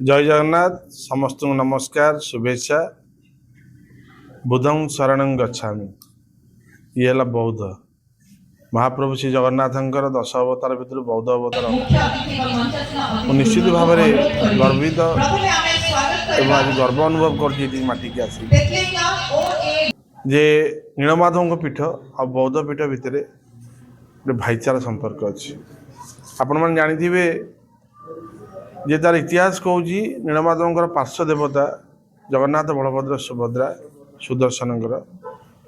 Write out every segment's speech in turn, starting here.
जय जगन्नाथ समस्त नमस्कार शुभेच्छा बुधं शरणं गच्छामि। ये है बौद्ध महाप्रभु श्री जगन्नाथ 10 अवतार भितर बौद्ध अवतार निश्चित भाव में गर्वित एवं आज गर्व अनुभव करटी के आसी जे नीलमाधव पीठ आ बौद्ध पीठ भितर भाईचारा संपर्क अच्छी आपण मैंने जानी जे तार इतिहास कौच नीलमाधव पार्श्व देवता जगन्नाथ बलभद्र सुभद्रा सुदर्शन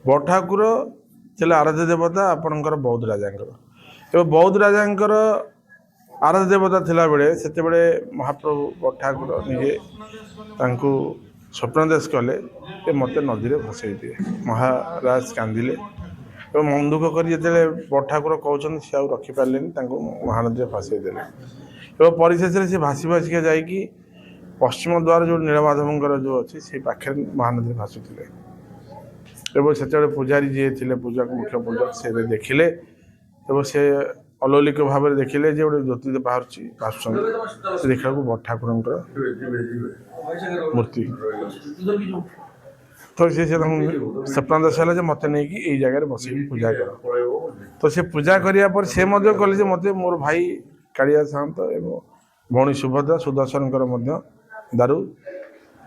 बड़ ठाकुर थे आराध्य देवता आपणकर बौद्ध राजा बौद्ध राजा आराध्य देवता थिला बेले सेते बेले महाप्रभु बड़ ठाकुर निजे स्वप्न देश कले मत नदी में भसई दिए महाराज कांदिले मन दुख कर बड़ ठाकुर कहते सी आउ रखिपारे महानदी में भसई देले परिशेष से भासी भासिका जाकि पश्चिम द्वार जो नीलमाधव जो अच्छी से पाखे महानदी भासुले से पूजारी जी थे पूजा मुख्य पूजक से देखिले से अलौलिक भाव में देखिले जे गोटे ज्योति बाहर देखा बड़ ठाकुर मूर्ति तो सी स्वप्न दशा है मत नहीं कि जगह बस पूजा कर तो से पूजा करापर से कले मत मोर भाई कालिया सात एवं भौणी सुभद्रा सुदर्शन दारू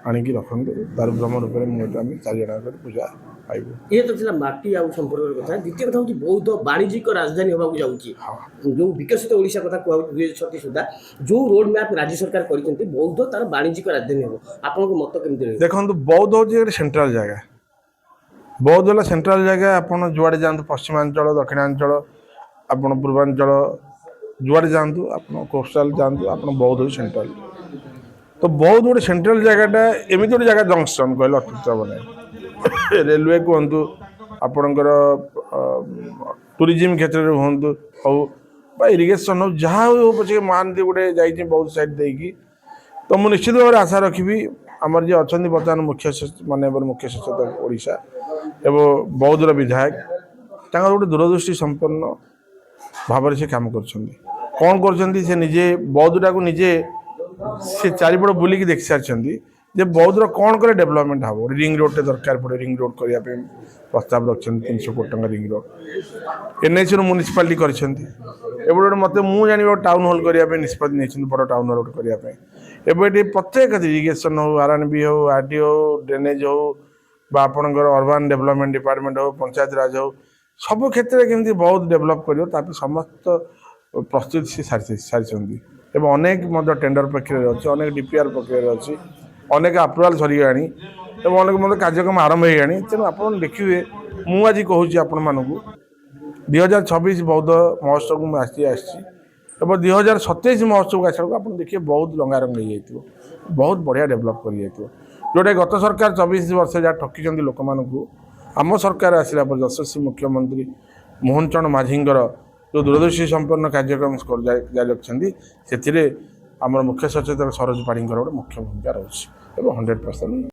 आणिकी रखते दारू ब्रह्म रूप में चार पूजा पाइबू। ये तो माटी आउ संपर्क कथा द्वितीय कथा हूँ बौद्ध वाणिज्यिक राजधानी होगा जाऊँगी जो विकसित ओडिशा कथा कहूँ 2036 सुधा जो रोड मैप राज्य सरकार कर बौद्ध तार वाणिज्यिक राजधानी हो आपन मत केमती देखो बौद्ध हूँ सेंट्रल जगह बौद्ध है सेंट्रल जगह आप जुआड़े जातु पश्चिमांचल दक्षिणांचल आप पूर्वांचल जुआड़े जातु आप कोस्टाल जातु आप बौद्ध हूँ सेंट्रल तो बौद्ध गोटे सेंट्रल जगहटा एमती गोटे जगह जंक्शन कहले अत्युक्त बने रेलवे कहतु आपणकर टूरिज्म क्षेत्र में हूँ हो इरिगेशन हो जहाँ हो पचे महानदी गोटे जाइए बौद्ध साइड देकी तो मुझे निश्चित भाव में आशा रखी आमर जी अच्छा बर्तमान मुख्य माननीय मुख्य सचेतक ओडिशा एवं बौद्धर विधायक गोटे दूरदृष्टि संपन्न भाव से काम कर निजे बौद्धटा को निजे से चारिपट बुलिक देख सारी जे बौद्ध कौन करे डेवलपमेंट हम रिंग रोड दरकार पड़े रिंग रोड करने प्रस्ताव रखते 300 कोटी टंका रिंग रोड एनएच म्यूनिसिपालिटी कर मत मुझे टाउन हॉल करने निष्पत्ति नहीं बड़ टाउन हॉल करने प्रत्येक इरिगेशन हो आरएनबी हो आरटी हो ड्रेनेज हो आपणकर अर्बान डेवलपमेंट डिपार्टमेंट हो पंचायत राज हो सब क्षेत्र में केमती बहुत डेवलप कर समस्त प्रस्तुति सी सारी अनेक टेंडर प्रक्रिया अच्छी अनेक डीपीआर प्रक्रिया अच्छी अनेक अप्रुवाल सरीगला अनेक कार्यक्रम आरंभ होगा तेणु आप देखिए मुझे कहूँ आपण मानू 2026 बौद्ध महोत्सव में आसी 2027 महोत्सव आसा आप देखिए बहुत रंगारंग हो बहुत बढ़िया डेवलप कर जोटा गत सरकार 24 वर्ष जहाँ ठकी लोक मानू आम सरकार आसला पर यशस्वी मुख्यमंत्री मोहन चरण माझी जो दूरदर्शी संपन्न कार्यक्रम जारी रखिंट से मुख्य सचेतक सरोज पाढ़ी गोटे मुख्य भूमिका रोचे 100%।